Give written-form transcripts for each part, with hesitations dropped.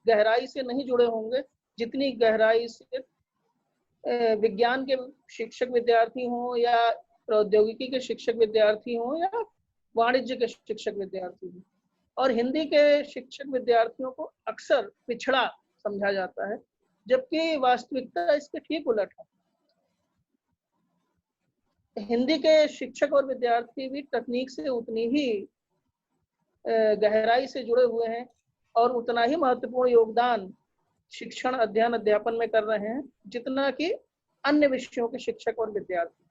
गहराई से नहीं जुड़े होंगे जितनी गहराई से विज्ञान के शिक्षक विद्यार्थी हों या प्रौद्योगिकी के शिक्षक विद्यार्थी हों या वाणिज्य के शिक्षक विद्यार्थी हों। और हिंदी के शिक्षक विद्यार्थियों को अक्सर पिछड़ा समझा जाता है, जबकि वास्तविकता इसके ठीक उलट है। हिंदी के शिक्षक और विद्यार्थी भी तकनीक से उतनी ही गहराई से जुड़े हुए हैं और उतना ही महत्वपूर्ण योगदान शिक्षण, अध्ययन, अध्यापन में कर रहे हैं जितना कि अन्य विषयों के शिक्षक और विद्यार्थी।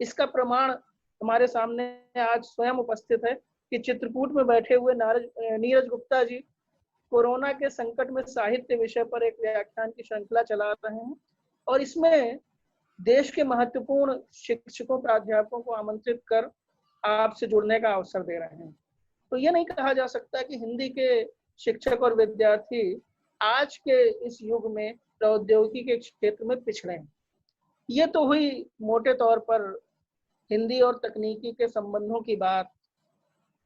इसका प्रमाण हमारे सामने आज स्वयं उपस्थित है कि चित्रकूट में बैठे हुए नीरज गुप्ता जी कोरोना के संकट में साहित्य विषय पर एक व्याख्यान की श्रृंखला चला रहे हैं और इसमें देश के महत्वपूर्ण शिक्षकों, प्राध्यापकों को आमंत्रित कर आपसे जुड़ने का अवसर दे रहे हैं। तो ये नहीं कहा जा सकता कि हिंदी के शिक्षक और विद्यार्थी आज के इस युग में प्रौद्योगिकी के क्षेत्र में पिछड़े हैं। ये तो हुई मोटे तौर पर हिंदी और तकनीकी के संबंधों की बात।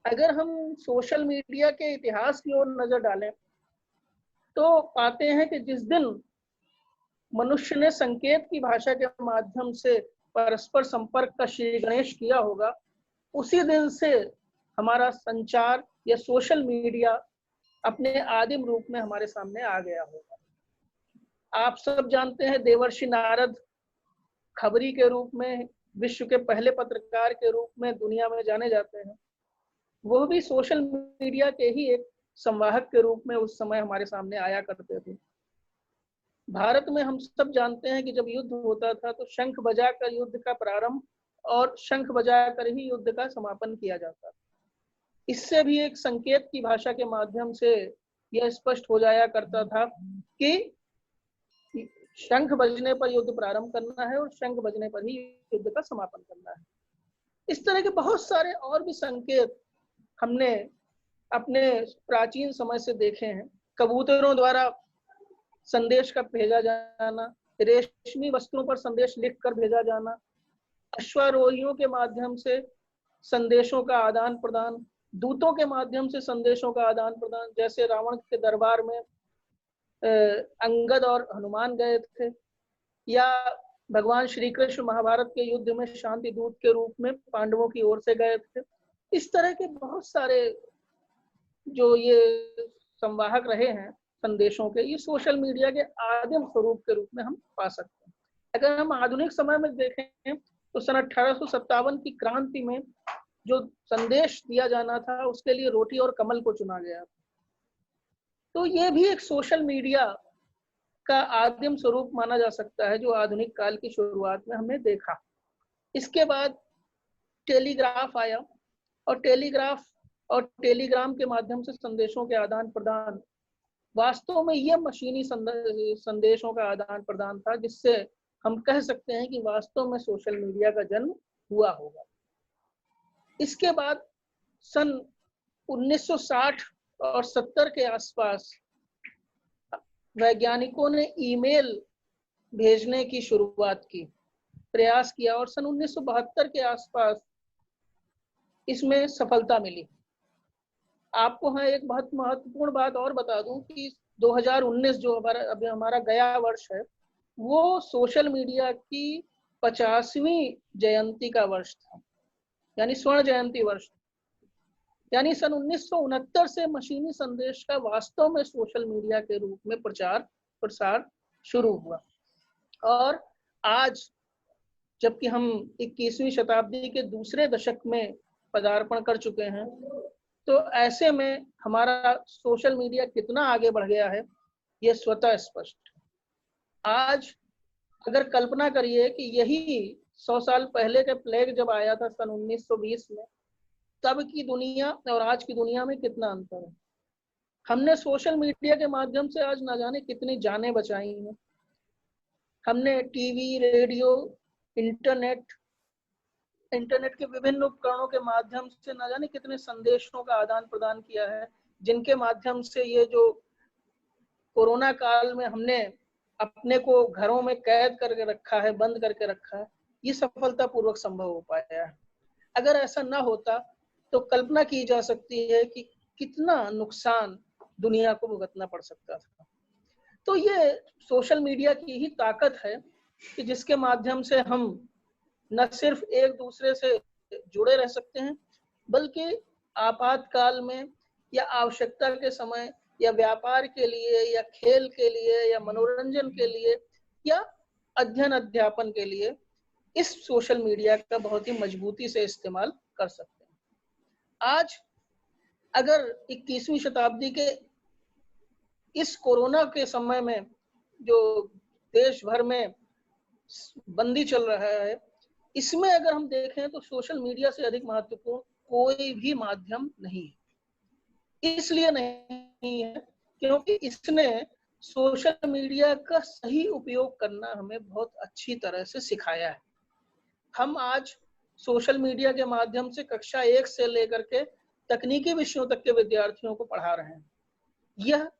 अगर हम सोशल मीडिया के इतिहास की ओर नजर डालें तो पाते हैं कि जिस दिन मनुष्य ने संकेत की भाषा के माध्यम से परस्पर संपर्क का श्री गणेश किया होगा, उसी दिन से हमारा संचार या सोशल मीडिया अपने आदिम रूप में हमारे सामने आ गया होगा। आप सब जानते हैं देवर्षि नारद खबरी के रूप में, विश्व के पहले पत्रकार के रूप में दुनिया में जाने जाते हैं। वो भी सोशल मीडिया के ही एक संवाहक के रूप में उस समय हमारे सामने आया करते थे। भारत में हम सब जानते हैं कि जब युद्ध होता था तो शंख बजाकर युद्ध का प्रारंभ और शंख बजाकर ही युद्ध का समापन किया जाता था। इससे भी एक संकेत की भाषा के माध्यम से यह स्पष्ट हो जाया करता था कि शंख बजने पर युद्ध प्रारंभ करना है और शंख बजने पर ही युद्ध का समापन करना है। इस तरह के बहुत सारे और भी संकेत हमने अपने प्राचीन समय से देखे हैं। कबूतरों द्वारा संदेश का भेजा जाना, रेशमी वस्त्रों पर संदेश लिखकर भेजा जाना, अश्वारोहियों के माध्यम से संदेशों का आदान प्रदान, दूतों के माध्यम से संदेशों का आदान प्रदान, जैसे रावण के दरबार में अंगद और हनुमान गए थे, या भगवान श्री कृष्ण महाभारत के युद्ध में शांति दूत के रूप में पांडवों की ओर से गए थे। इस तरह के बहुत सारे जो ये संवाहक रहे हैं संदेशों के, ये सोशल मीडिया के आदिम स्वरूप के रूप में हम पा सकते हैं। अगर हम आधुनिक समय में देखें तो सन 1857 की क्रांति में जो संदेश दिया जाना था उसके लिए रोटी और कमल को चुना गया। तो ये भी एक सोशल मीडिया का आदिम स्वरूप माना जा सकता है जो आधुनिक काल की शुरुआत में हमने देखा। इसके बाद टेलीग्राफ आया और टेलीग्राफ और टेलीग्राम के माध्यम से संदेशों के आदान प्रदान, वास्तव में यह मशीनी संदेशों का आदान प्रदान था जिससे हम कह सकते हैं कि वास्तव में सोशल मीडिया का जन्म हुआ होगा। इसके बाद सन 1960 और 70 के आसपास वैज्ञानिकों ने ईमेल भेजने की शुरुआत की, प्रयास किया और सन 1972 के आसपास इसमें सफलता मिली। आपको हाँ एक बहुत महत्वपूर्ण बात और बता दूं कि 2019 जो अभी हमारा गया वर्ष है वो सोशल मीडिया की 50वीं जयंती का वर्ष था, यानी स्वर्ण जयंती वर्ष। यानी सन 1969 से मशीनी संदेश का वास्तव में सोशल मीडिया के रूप में प्रचार प्रसार शुरू हुआ। और आज जबकि हम 21वीं शताब्दी के दूसरे दशक में पदार्पण कर चुके हैं, तो ऐसे में हमारा सोशल मीडिया कितना आगे बढ़ गया है ये स्वतः स्पष्ट। आज अगर कल्पना करिए कि यही 100 साल पहले के प्लेग जब आया था सन 1920 में, तब की दुनिया और आज की दुनिया में कितना अंतर है। हमने सोशल मीडिया के माध्यम से आज न जाने कितनी जानें बचाई हैं। हमने टीवी, रेडियो, इंटरनेट के विभिन्न उपकरणों के माध्यम से न जाने कितने संदेशों का आदान प्रदान किया है, जिनके माध्यम से ये जो कोरोना काल में हमने अपने को घरों में कैद करके रखा है, बंद करके रखा है, ये सफलतापूर्वक संभव हो पाया है। अगर ऐसा ना होता तो कल्पना की जा सकती है कि कितना नुकसान दुनिया को भुगतना पड़ सकता था। तो ये सोशल मीडिया की ही ताकत है कि जिसके माध्यम से हम न सिर्फ एक दूसरे से जुड़े रह सकते हैं, बल्कि आपातकाल में या आवश्यकता के समय या व्यापार के लिए या खेल के लिए या मनोरंजन के लिए या अध्ययन अध्यापन के लिए इस सोशल मीडिया का बहुत ही मजबूती से इस्तेमाल कर सकते हैं। आज अगर 21वीं शताब्दी के इस कोरोना के समय में जो देश भर में बंदी चल रहा है, इसमें अगर हम देखें तो सोशल मीडिया से अधिक महत्वपूर्ण कोई भी माध्यम नहीं है। इसलिए नहीं है क्योंकि इसने सोशल मीडिया का सही उपयोग करना हमें बहुत अच्छी तरह से सिखाया है। हम आज सोशल मीडिया के माध्यम से कक्षा 1 से लेकर के तकनीकी विषयों तक के विद्यार्थियों को पढ़ा रहे हैं। यह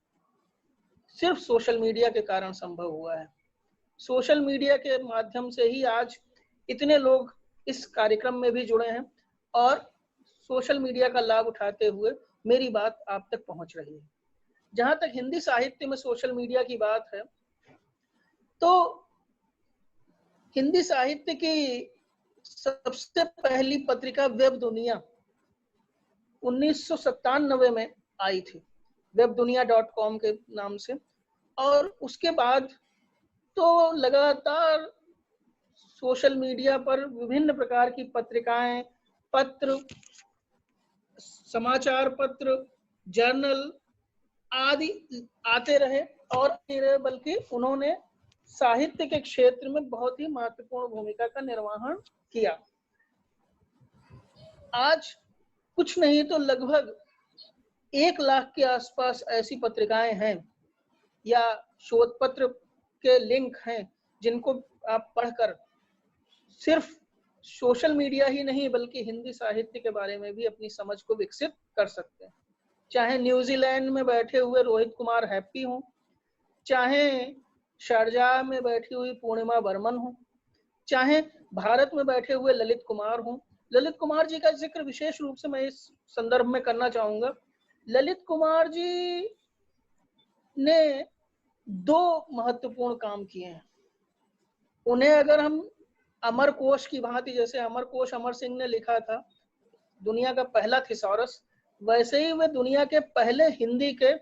सिर्फ सोशल मीडिया के कारण संभव हुआ है। सोशल मीडिया के माध्यम से ही आज इतने लोग इस कार्यक्रम में भी जुड़े हैं और सोशल मीडिया का लाभ उठाते हुए मेरी बात आप तक पहुंच रही है। जहां तक हिंदी साहित्य में सोशल मीडिया की बात है, तो हिंदी साहित्य की सबसे पहली पत्रिका वेब दुनिया 1997 में आई थी, webdunia.com के नाम से। और उसके बाद तो लगातार सोशल मीडिया पर विभिन्न प्रकार की पत्रिकाएं, पत्र, समाचार पत्र, जर्नल आदि आते रहे और नहीं रहे, बल्कि उन्होंने साहित्य के क्षेत्र में बहुत ही महत्वपूर्ण भूमिका का निर्वहन किया। आज कुछ नहीं तो लगभग 1 लाख के आसपास ऐसी पत्रिकाएं हैं या शोध पत्र के लिंक हैं जिनको आप पढ़कर सिर्फ सोशल मीडिया ही नहीं बल्कि हिंदी साहित्य के बारे में भी अपनी समझ को विकसित कर सकते हैं। चाहे न्यूजीलैंड में बैठे हुए रोहित कुमार हैप्पी हों, चाहे शारजाह में बैठी हुई पूर्णिमा बर्मन हो, चाहे भारत में बैठे हुए ललित कुमार हों। ललित कुमार जी का जिक्र विशेष रूप से मैं इस संदर्भ में करना चाहूंगा। ललित कुमार जी ने 2 महत्वपूर्ण काम किए हैं। उन्हें अगर हम अमर कोश की भांति, जैसे अमर कोश अमर सिंह ने लिखा था, दुनिया का पहला थिसॉरस, वैसे ही वे दुनिया के पहले हिंदी के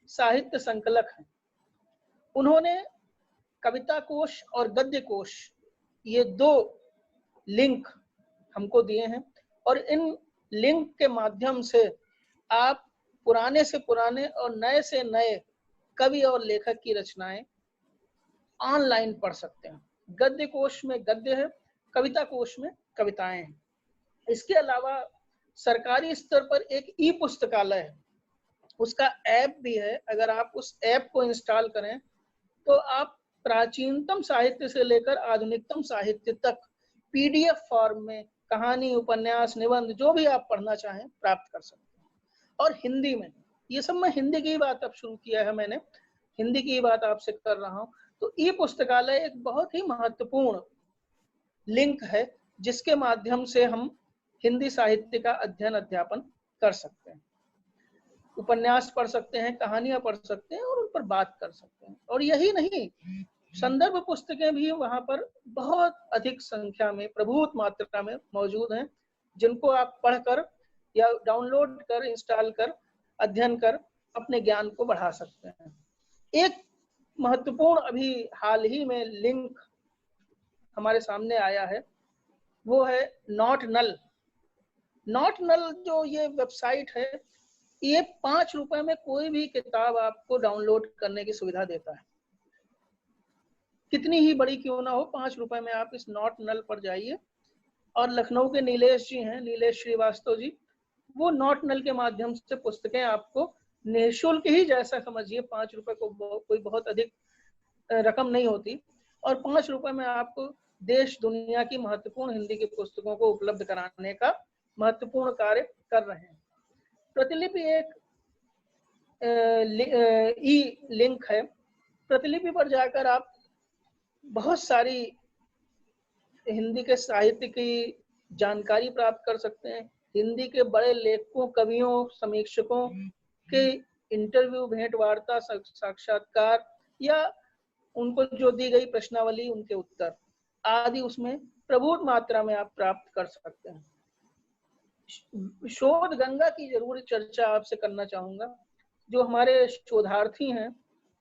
साहित्य संकलक हैं। उन्होंने कविता कोश और गद्य कोश, ये 2 लिंक हमको दिए हैं और इन लिंक के माध्यम से आप पुराने से पुराने और नए से नए कवि और लेखक की रचनाएं ऑनलाइन पढ़ सकते हैं। गद्य कोश में गद्य है, कविता कोश में कविताएं हैं। इसके अलावा सरकारी स्तर पर एक ई पुस्तकालय है, उसका ऐप भी है। अगर आप उस ऐप को इंस्टॉल करें तो आप प्राचीनतम साहित्य से लेकर आधुनिकतम साहित्य तक पीडीएफ फॉर्म में कहानी, उपन्यास, निबंध जो भी आप पढ़ना चाहें प्राप्त कर सकते हैं। और हिंदी में, ये सब मैं हिंदी की बात अब शुरू किया है, मैंने हिंदी की बात आपसे कर रहा हूं। तो ई पुस्तकालय एक बहुत ही महत्वपूर्ण लिंक है जिसके माध्यम से हम हिंदी साहित्य का अध्ययन अध्यापन कर सकते हैं, उपन्यास पढ़ सकते हैं, कहानियां पढ़ सकते हैं और उन पर बात कर सकते हैं। और यही नहीं, संदर्भ पुस्तकें भी वहां पर बहुत अधिक संख्या में, प्रभुत मात्रा में मौजूद हैं, जिनको आप पढ़कर या डाउनलोड कर, इंस्टॉल कर, अध्ययन कर अपने ज्ञान को बढ़ा सकते हैं। एक महत्वपूर्ण अभी हाल ही में लिंक हमारे सामने आया है, वो है नॉट नल। नॉट नल जो ये वेबसाइट है, ये 5 रुपए में कोई भी किताब आपको डाउनलोड करने की सुविधा देता है। कितनी ही बड़ी क्यों ना हो, 5 रुपए में आप इस नॉट नल पर जाइए। और लखनऊ के नीलेश जी हैं, नीलेश श्रीवास्तव जी, वो नॉट नल के माध्यम से पुस्तकें आपको निःशुल्क ही, जैसा समझिए 5 रुपए को कोई बहुत अधिक रकम नहीं होती, और 5 रुपए में आपको देश दुनिया की महत्वपूर्ण हिंदी की पुस्तकों को उपलब्ध कराने का महत्वपूर्ण कार्य कर रहे हैं। प्रतिलिपि एक ई लिंक है। प्रतिलिपि पर जाकर आप बहुत सारी हिंदी के साहित्य की जानकारी प्राप्त कर सकते हैं। हिंदी के बड़े लेखकों, कवियों, समीक्षकों के इंटरव्यू, भेंट वार्ता, साक्षात्कार या उनको जो दी गई प्रश्नावली, उनके उत्तर आदि उसमें प्रभुत मात्रा में आप प्राप्त कर सकते हैं। शोध गंगा की जरूर चर्चा आपसे करना चाहूंगा। जो हमारे शोधार्थी हैं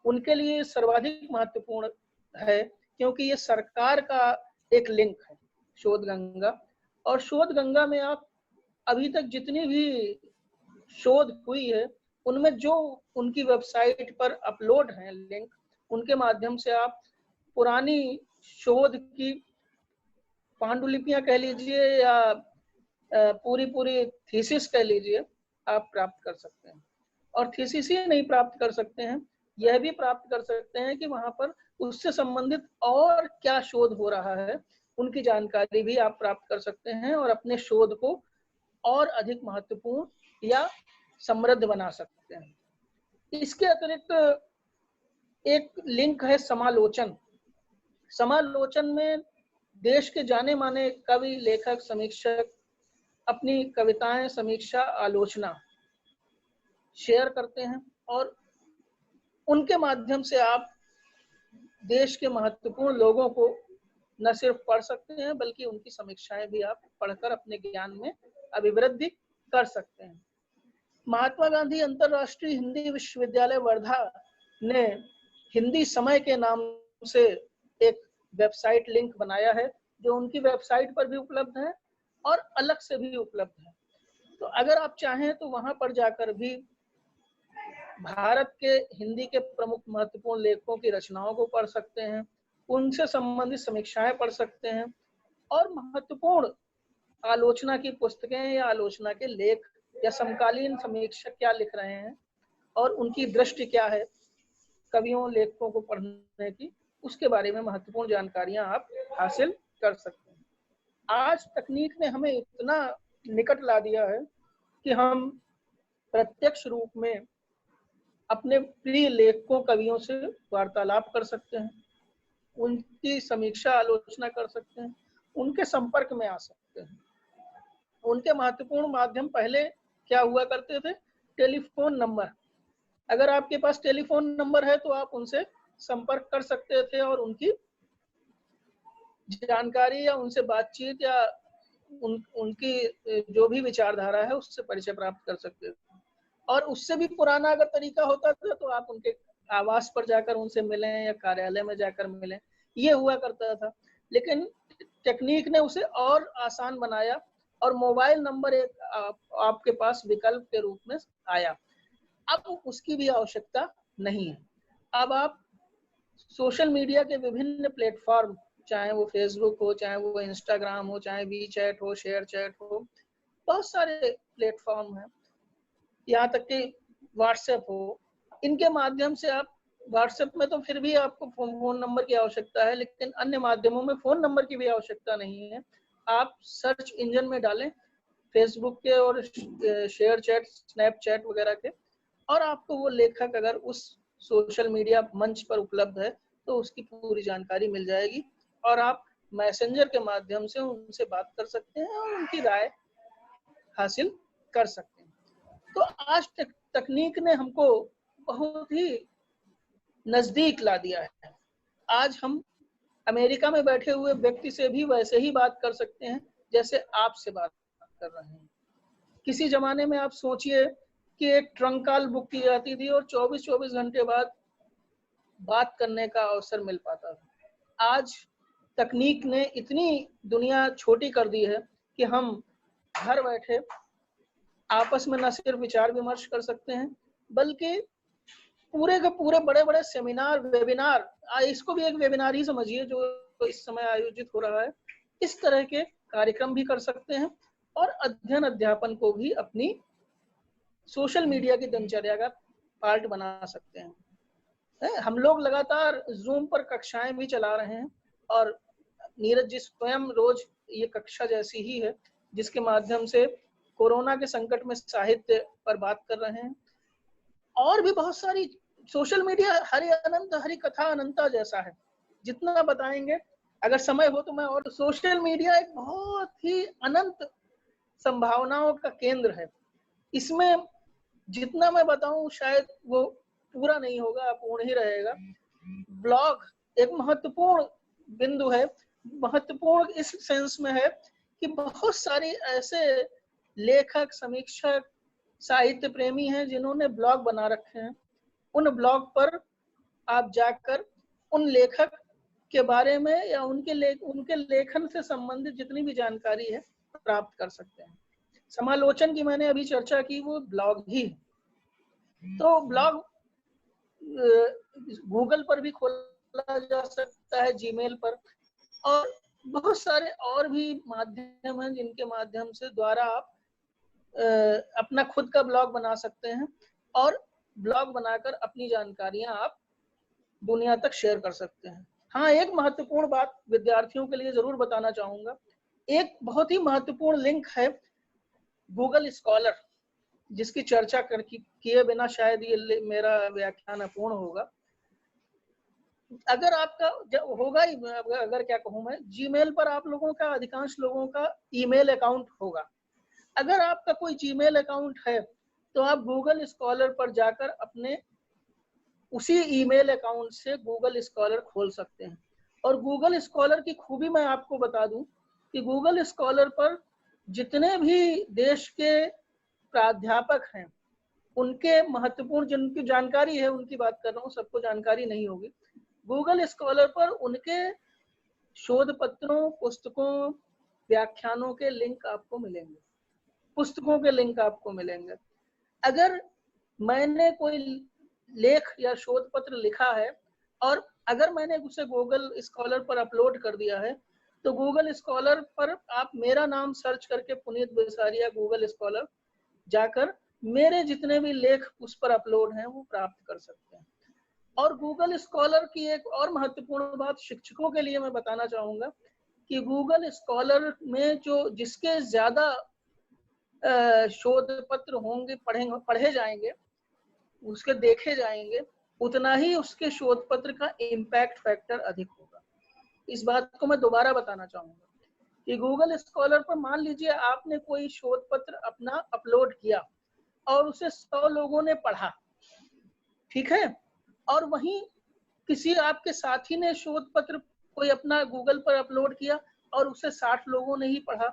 उनके लिए सर्वाधिक महत्वपूर्ण है, क्योंकि ये सरकार का एक लिंक है शोध गंगा। और शोध गंगा में आप अभी तक जितनी भी शोध हुई है उनमें जो उनकी वेबसाइट पर अपलोड हैं लिंक, उनके माध्यम से आप पुरानी शोध की पांडुलिपियां कह लीजिए या पूरी थीसिस कह लीजिए, आप प्राप्त कर सकते हैं। और थीसिस ही नहीं प्राप्त कर सकते हैं, यह भी प्राप्त कर सकते हैं कि वहां पर उससे संबंधित और क्या शोध हो रहा है, उनकी जानकारी भी आप प्राप्त कर सकते हैं और अपने शोध को और अधिक महत्वपूर्ण या समृद्ध बना सकते हैं। इसके अतिरिक्त एक लिंक है समालोचन। समालोचन में देश के जाने माने कवि, लेखक, समीक्षक अपनी कविताएं, समीक्षा, आलोचना शेयर करते हैं और उनके माध्यम से आप देश के महत्वपूर्ण लोगों को न सिर्फ पढ़ सकते हैं बल्कि उनकी समीक्षाएं भी आप पढ़कर अपने ज्ञान में अभिवृद्धि कर सकते हैं। महात्मा गांधी अंतरराष्ट्रीय हिंदी विश्वविद्यालय वर्धा ने हिंदी समय के नाम से एक वेबसाइट लिंक बनाया है, जो उनकी वेबसाइट पर भी उपलब्ध है और अलग से भी उपलब्ध है। तो अगर आप चाहें तो वहां पर जाकर भी भारत के हिंदी के प्रमुख महत्वपूर्ण लेखकों की रचनाओं को पढ़ सकते हैं, उनसे संबंधित समीक्षाएं पढ़ सकते हैं और महत्वपूर्ण आलोचना की पुस्तकें या आलोचना के लेख या समकालीन समीक्षक क्या लिख रहे हैं और उनकी दृष्टि क्या है कवियों, लेखकों को पढ़ने की, उसके बारे में महत्वपूर्ण जानकारियां आप हासिल कर सकते हैं। आज तकनीक ने हमें इतना निकट ला दिया है कि हम प्रत्यक्ष रूप में अपने प्रिय लेखकों, कवियों से वार्तालाप कर सकते हैं, उनकी समीक्षा, आलोचना कर सकते हैं, उनके संपर्क में आ सकते हैं। उनके महत्वपूर्ण माध्यम पहले क्या हुआ करते थे? Telephone number. अगर आपके पास टेलीफोन नंबर है तो आप उनसे संपर्क कर सकते थे और उनकी जानकारी या उनसे बातचीत या उनकी जो भी विचारधारा है उससे परिचय प्राप्त कर सकते थे। और उससे भी पुराना अगर तरीका होता था तो आप उनके आवास पर जाकर उनसे मिलें या कार्यालय में जाकर मिलें, ये हुआ करता था। लेकिन टेक्निक ने उसे और आसान बनाया और मोबाइल नंबर एक आपके पास विकल्प के रूप में आया। अब उसकी भी आवश्यकता नहीं है। अब आप सोशल मीडिया के विभिन्न प्लेटफॉर्म, चाहे वो फेसबुक हो, चाहे वो इंस्टाग्राम हो, चाहे वी चैट हो, शेयर चैट हो, बहुत सारे प्लेटफॉर्म हैं, यहाँ तक कि व्हाट्सएप हो, इनके माध्यम से आप, व्हाट्सएप में तो फिर भी आपको फोन नंबर की आवश्यकता है, लेकिन अन्य माध्यमों में फोन नंबर की भी आवश्यकता नहीं है। आप सर्च इंजन में डालें फेसबुक के और शेयर चैट, स्नैपचैट वगैरह के, और आपको वो लेखक अगर उस सोशल मीडिया मंच पर उपलब्ध है तो उसकी पूरी जानकारी मिल जाएगी और आप मैसेंजर के माध्यम से उनसे बात कर सकते हैं और उनकी राय हासिल कर सकते हैं। तो आज तकनीक ने हमको बहुत ही नजदीक ला दिया है। आज हम अमेरिका में बैठे हुए व्यक्ति से भी वैसे ही बात कर सकते हैं जैसे आपसे बात कर रहे हैं। किसी जमाने में आप सोचिए कि एक ट्रंक कॉल बुक की जाती थी और 24-24 घंटे बाद बात करने का अवसर मिल पाता था। आज तकनीक ने इतनी दुनिया छोटी कर दी है कि हम घर बैठे आपस में न सिर्फ विचार विमर्श कर सकते हैं बल्कि पूरे के पूरे बड़े बड़े सेमिनार, वेबिनार, इसको भी एक वेबिनार ही समझिए जो इस समय आयोजित हो रहा है, इस तरह के कार्यक्रम भी कर सकते हैं और अध्ययन अध्यापन को भी अपनी सोशल मीडिया की दिनचर्या का पार्ट बना सकते हैं। हम लोग लगातार जूम पर कक्षाएं भी चला रहे हैं और नीरज जी स्वयं रोज ये कक्षा जैसी ही है जिसके माध्यम से कोरोना के संकट में साहित्य पर बात कर रहे हैं। और भी बहुत सारी सोशल मीडिया हरि अनंत, हरि कथा अनंता जैसा है, जितना बताएंगे अगर समय हो तो मैं। और सोशल मीडिया एक बहुत ही अनंत संभावनाओं का केंद्र है। इसमें जितना मैं बताऊं शायद वो पूरा नहीं होगा, अपूर्ण ही रहेगा। ब्लॉग एक महत्वपूर्ण बिंदु है, महत्वपूर्ण इस सेंस में है कि बहुत सारे ऐसे लेखक, समीक्षक, साहित्य प्रेमी हैं जिन्होंने ब्लॉग बना रखे हैं। उन ब्लॉग पर आप जाकर उन लेखक के बारे में या उनके लेखन से संबंधित जितनी भी जानकारी है प्राप्त कर सकते हैं। समालोचन की मैंने अभी चर्चा की, वो ब्लॉग ही है। तो ब्लॉग गूगल पर भी खोला जा सकता है, जीमेल पर, और बहुत सारे और भी माध्यम हैं जिनके माध्यम से द्वारा आप अपना खुद का ब्लॉग बना सकते हैं और ब्लॉग बनाकर अपनी जानकारियां आप दुनिया तक शेयर कर सकते हैं। हाँ, एक महत्वपूर्ण बात विद्यार्थियों के लिए जरूर बताना चाहूंगा। एक बहुत ही महत्वपूर्ण लिंक है गूगल स्कॉलर, जिसकी चर्चा किए बिना शायद ये मेरा व्याख्यान अपूर्ण होगा। अगर आपका होगा ही, अगर क्या कहूँ मैं, जीमेल पर आप लोगों का, अधिकांश लोगों का ईमेल अकाउंट होगा। अगर आपका कोई जीमेल अकाउंट है तो आप गूगल स्कॉलर पर जाकर अपने उसी ईमेल अकाउंट से गूगल स्कॉलर खोल सकते हैं। और गूगल स्कॉलर की खूबी मैं आपको बता दूं कि गूगल स्कॉलर पर जितने भी देश के प्राध्यापक हैं, उनके महत्वपूर्ण जिनकी जानकारी है उनकी बात कर रहा हूँ, सबको जानकारी नहीं होगी। गूगल स्कॉलर पर उनके शोध पत्रों, पुस्तकों, व्याख्यानों के लिंक आपको मिलेंगे, पुस्तकों के लिंक आपको मिलेंगे। अगर मैंने कोई लेख या शोध पत्र लिखा है और अगर मैंने उसे गूगल स्कॉलर पर अपलोड कर दिया है, तो गूगल स्कॉलर पर आप मेरा नाम सर्च करके पुनीत बिसारिया गूगल स्कॉलर जाकर मेरे जितने भी लेख उस पर अपलोड हैं वो प्राप्त कर सकते हैं। और गूगल स्कॉलर की एक और महत्वपूर्ण बात शिक्षकों के लिए मैं बताना चाहूंगा कि गूगल स्कॉलर में जो जिसके ज्यादा शोध पत्र होंगे, पढ़े जाएंगे, उसके देखे जाएंगे, उतना ही उसके शोध पत्र का इम्पैक्ट फैक्टर अधिक होगा। इस बात को मैं दोबारा बताना चाहूंगा कि गूगल स्कॉलर पर मान लीजिए आपने कोई शोध पत्र अपना अपलोड किया और उसे 100 लोगों ने पढ़ा, ठीक है, और वहीं किसी आपके साथी ने शोध पत्र कोई अपना गूगल पर अपलोड किया और उसे 60 लोगों ने ही पढ़ा,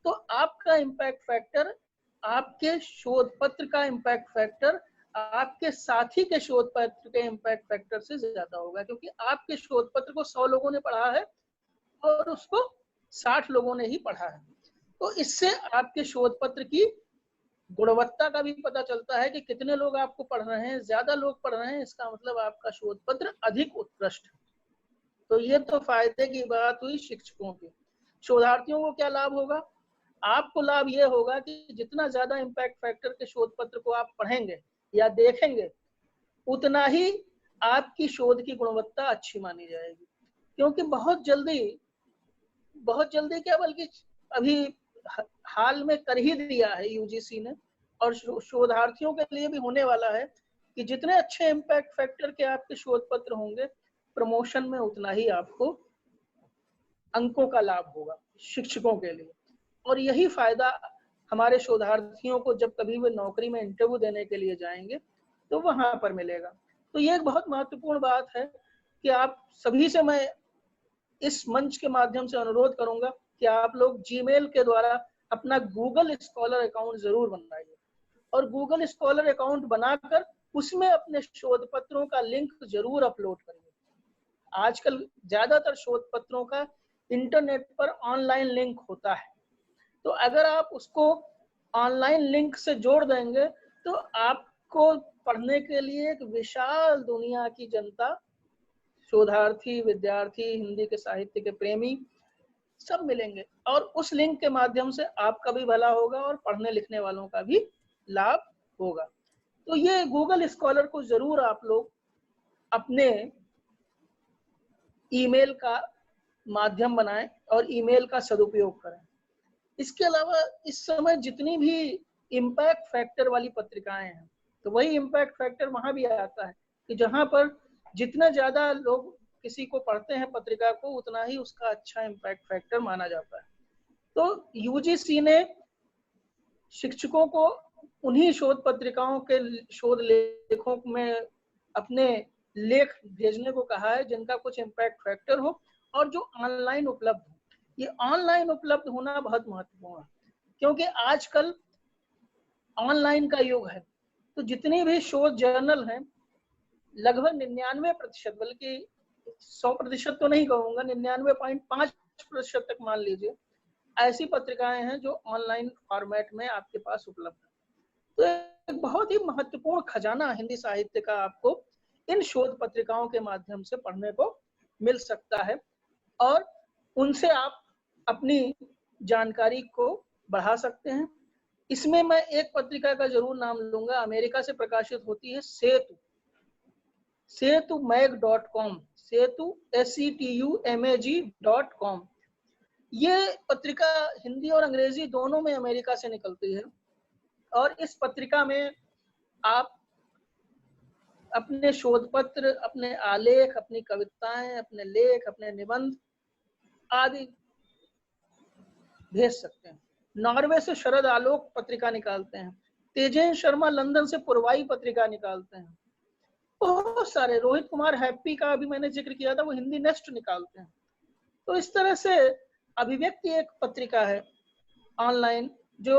तो आपका इम्पैक्ट फैक्टर, आपके शोध पत्र का इम्पैक्ट फैक्टर आपके साथी के शोध पत्र के इम्पैक्ट फैक्टर से ज्यादा होगा, क्योंकि आपके शोध पत्र को 100 लोगों ने पढ़ा है और उसको 60 लोगों ने ही पढ़ा है। तो इससे आपके शोध पत्र की गुणवत्ता का भी पता चलता है कि कितने लोग आपको पढ़ रहे हैं। ज्यादा लोग पढ़ रहे हैं, इसका मतलब आपका शोध पत्र अधिक उत्कृष्ट है। तो ये तो फायदे की बात हुई शिक्षकों की। शोधार्थियों को क्या लाभ होगा? आपको लाभ ये होगा कि जितना ज्यादा इम्पैक्ट फैक्टर के शोध पत्र को आप पढ़ेंगे या देखेंगे, उतना ही आपकी शोध की गुणवत्ता अच्छी मानी जाएगी। क्योंकि बहुत जल्दी क्या, बल्कि अभी हाल में कर ही दिया है यूजीसी ने, और शोधार्थियों के लिए भी होने वाला है कि जितने अच्छे इम्पैक्ट फैक्टर के आपके शोध पत्र होंगे, प्रमोशन में उतना ही आपको अंकों का लाभ होगा शिक्षकों के लिए। और यही फायदा हमारे शोधार्थियों को जब कभी वे नौकरी में इंटरव्यू देने के लिए जाएंगे तो वहां पर मिलेगा। तो ये एक बहुत महत्वपूर्ण बात है कि आप सभी से मैं इस मंच के माध्यम से अनुरोध करूंगा कि आप लोग जीमेल के द्वारा अपना गूगल स्कॉलर अकाउंट जरूर बनाइए और गूगल स्कॉलर अकाउंट बनाकर उसमें अपने शोध पत्रों का लिंक जरूर अपलोड करिए। आजकल ज्यादातर शोध पत्रों का इंटरनेट पर ऑनलाइन लिंक होता है, तो अगर आप उसको ऑनलाइन लिंक से जोड़ देंगे तो आपको पढ़ने के लिए एक विशाल दुनिया की जनता, शोधार्थी, विद्यार्थी, हिंदी के साहित्य के प्रेमी सब मिलेंगे और उस लिंक के माध्यम से आपका भी भला होगा और पढ़ने लिखने वालों का भी लाभ होगा। तो ये गूगल स्कॉलर को जरूर आप लोग अपने ईमेल का माध्यम बनाएं और ईमेल का सदुपयोग करें। इसके अलावा इस समय जितनी भी इम्पैक्ट फैक्टर वाली पत्रिकाएं हैं, तो वही इम्पैक्ट फैक्टर वहां भी आता है कि जहां पर जितना ज्यादा लोग किसी को पढ़ते हैं पत्रिका को, उतना ही उसका अच्छा इम्पैक्ट फैक्टर माना जाता है। तो यूजीसी ने शिक्षकों को उन्हीं शोध पत्रिकाओं के शोध लेखों में अपने लेख भेजने को कहा है जिनका कुछ इम्पैक्ट फैक्टर हो और जो ऑनलाइन उपलब्ध हो। ये ऑनलाइन उपलब्ध होना बहुत महत्वपूर्ण है, क्योंकि आजकल ऑनलाइन का युग है। तो जितने भी शोध जर्नल हैं, लगभग 99%, बल्कि 100% तो नहीं कहूंगा, 99.5% तक मान लीजिए, ऐसी पत्रिकाएं हैं जो ऑनलाइन फॉर्मेट में आपके पास उपलब्ध है। तो एक बहुत ही महत्वपूर्ण खजाना हिंदी साहित्य का आपको इन शोध पत्रिकाओं के माध्यम से पढ़ने को मिल सकता है, और उनसे आप अपनी जानकारी को बढ़ा सकते हैं। इसमें मैं एक पत्रिका का जरूर नाम लूंगा, अमेरिका से प्रकाशित होती है, सेतुमैग.com, SETUMAG.com। ये पत्रिका हिंदी और अंग्रेजी दोनों में अमेरिका से निकलती है, और इस पत्रिका में आप अपने शोध पत्र, अपने आलेख, अपनी कविताएं, अपने लेख, अपने निबंध आदि भेज सकते हैं। नॉर्वे से शरद आलोक पत्रिका निकालते हैं, तेजेश शर्मा लंदन से पुरवाई पत्रिका निकालते हैं, बहुत सारे, रोहित कुमार हैप्पी का अभी मैंने जिक्र किया था, वो हिंदी नेस्ट निकालते हैं। तो इस तरह से अभिव्यक्ति एक पत्रिका है ऑनलाइन जो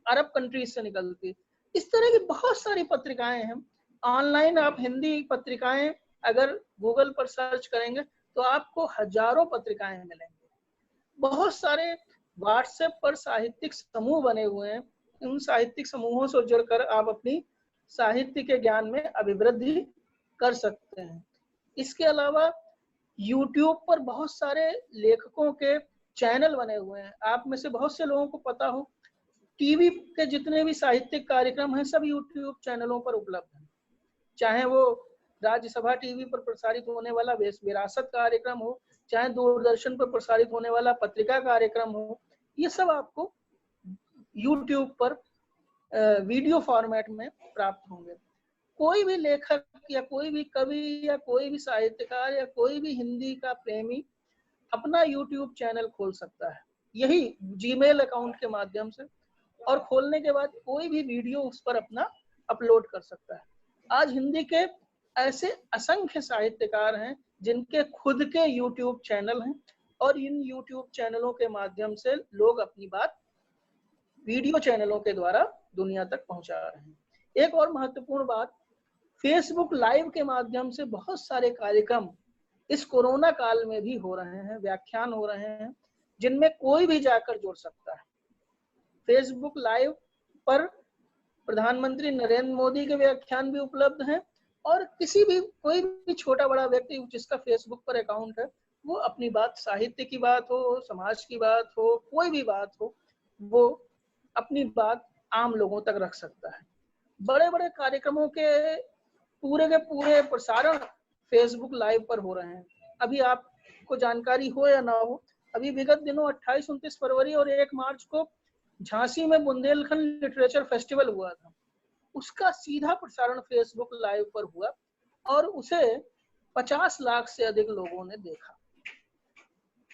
अरब कंट्रीज से निकलती है। इस तरह की बहुत सारी पत्रिकाएं हैं ऑनलाइन। आप हिंदी पत्रिकाएं अगर गूगल पर सर्च करेंगे तो आपको हजारों पत्रिकाएं मिलेंगी। बहुत सारे व्हाट्सएप पर साहित्यिक समूह बने हुए हैं, उन साहित्यिक समूहों से जुड़कर आप अपनी साहित्य के ज्ञान में अभिवृद्धि कर सकते हैं। इसके अलावा YouTube पर बहुत सारे लेखकों के चैनल बने हुए हैं। आप में से बहुत से लोगों को पता हो, टीवी के जितने भी साहित्यिक कार्यक्रम हैं सब YouTube चैनलों पर उपलब्ध हैं। चाहे वो राज्यसभा टीवी पर प्रसारित होने वाला विरासत कार्यक्रम हो, चाहे दूरदर्शन पर प्रसारित होने वाला पत्रिका कार्यक्रम हो, ये सब आपको YouTube पर वीडियो फॉर्मेट में प्राप्त होंगे। कोई भी लेखक या कोई भी कवि या कोई भी साहित्यकार या कोई भी हिंदी का प्रेमी अपना YouTube चैनल खोल सकता है, यही Gmail अकाउंट के माध्यम से, और खोलने के बाद कोई भी वीडियो उस पर अपना अपलोड कर सकता है। आज हिंदी के ऐसे असंख्य साहित्यकार हैं जिनके खुद के YouTube चैनल हैं, और इन YouTube चैनलों के माध्यम से लोग अपनी बात वीडियो चैनलों के द्वारा दुनिया तक पहुंचा रहे हैं। एक और महत्वपूर्ण बात, फेसबुक लाइव के माध्यम से बहुत सारे कार्यक्रम इस कोरोना काल में भी हो रहे हैं, व्याख्यान हो रहे हैं, जिनमें कोई भी जाकर जुड़ सकता है। फेसबुक लाइव पर प्रधानमंत्री नरेंद्र मोदी के व्याख्यान भी उपलब्ध हैं, और किसी भी कोई भी छोटा बड़ा व्यक्ति जिसका फेसबुक पर अकाउंट है, वो अपनी बात, साहित्य की बात हो, समाज की बात हो, कोई भी बात हो, वो अपनी बात आम लोगों तक रख सकता है। बड़े बड़े कार्यक्रमों के पूरे प्रसारण फेसबुक लाइव पर हो रहे हैं। अभी आपको जानकारी हो या ना हो, अभी विगत दिनों 28-29 फरवरी और 1 मार्च को झांसी में बुंदेलखंड लिटरेचर फेस्टिवल हुआ था। उसका सीधा प्रसारण फेसबुक लाइव पर हुआ और उसे 50 लाख से अधिक लोगों ने देखा,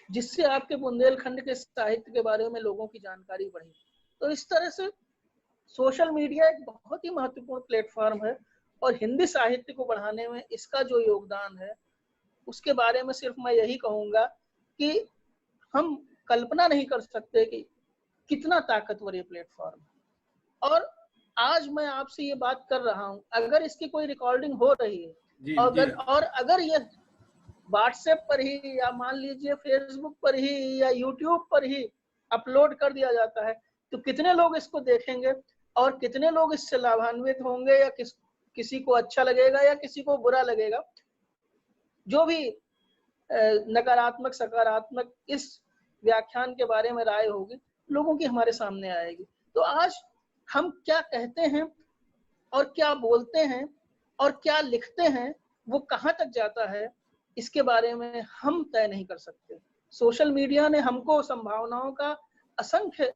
जिससे आपके बुंदेलखंड के साहित्य के बारे में लोगों की जानकारी बढ़ी। तो इस तरह से सोशल मीडिया एक बहुत ही महत्वपूर्ण प्लेटफॉर्म है, और हिंदी साहित्य को बढ़ाने में इसका जो योगदान है उसके बारे में सिर्फ मैं यही कहूंगा कि हम कल्पना नहीं कर सकते कि कितना ताकतवर ये प्लेटफॉर्म है। और आज मैं आपसे ये बात कर रहा हूँ, अगर इसकी कोई रिकॉर्डिंग हो रही है और अगर ये व्हाट्सएप पर ही या मान लीजिए फेसबुक पर ही या यूट्यूब पर ही अपलोड कर दिया जाता है, तो कितने लोग इसको देखेंगे और कितने लोग इससे लाभान्वित होंगे, या किसी को अच्छा लगेगा या किसी को बुरा लगेगा। जो भी नकारात्मक सकारात्मक इस व्याख्यान के बारे में राय होगी, लोगों की हमारे सामने आएगी। तो आज हम क्या कहते हैं और क्या बोलते हैं और क्या लिखते हैं, वो कहाँ तक जाता है, इसके बारे में हम तय नहीं कर सकते। सोशल मीडिया ने हमको संभावनाओं का असंख्य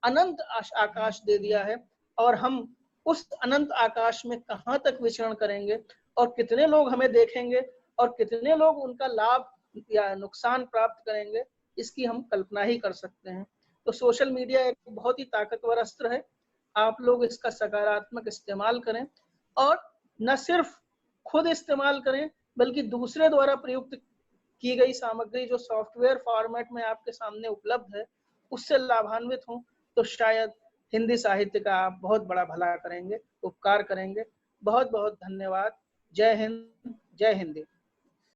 अनंत आकाश दे दिया है, और हम उस अनंत आकाश में कहाँ तक विचरण करेंगे और कितने लोग हमें देखेंगे और कितने लोग उनका लाभ या नुकसान प्राप्त करेंगे, इसकी हम कल्पना ही कर सकते हैं। तो सोशल मीडिया एक बहुत ही ताकतवर अस्त्र है, आप लोग इसका सकारात्मक इस्तेमाल करें और न सिर्फ खुद इस्तेमाल करें बल्कि दूसरे द्वारा प्रयुक्त की गई सामग्री जो सॉफ्टवेयर फॉर्मेट में आपके सामने उपलब्ध है उससे लाभान्वित हों, तो शायद हिंदी साहित्य का आप बहुत बड़ा भला करेंगे, उपकार करेंगे। बहुत बहुत धन्यवाद। जय हिंद, जय हिंदी।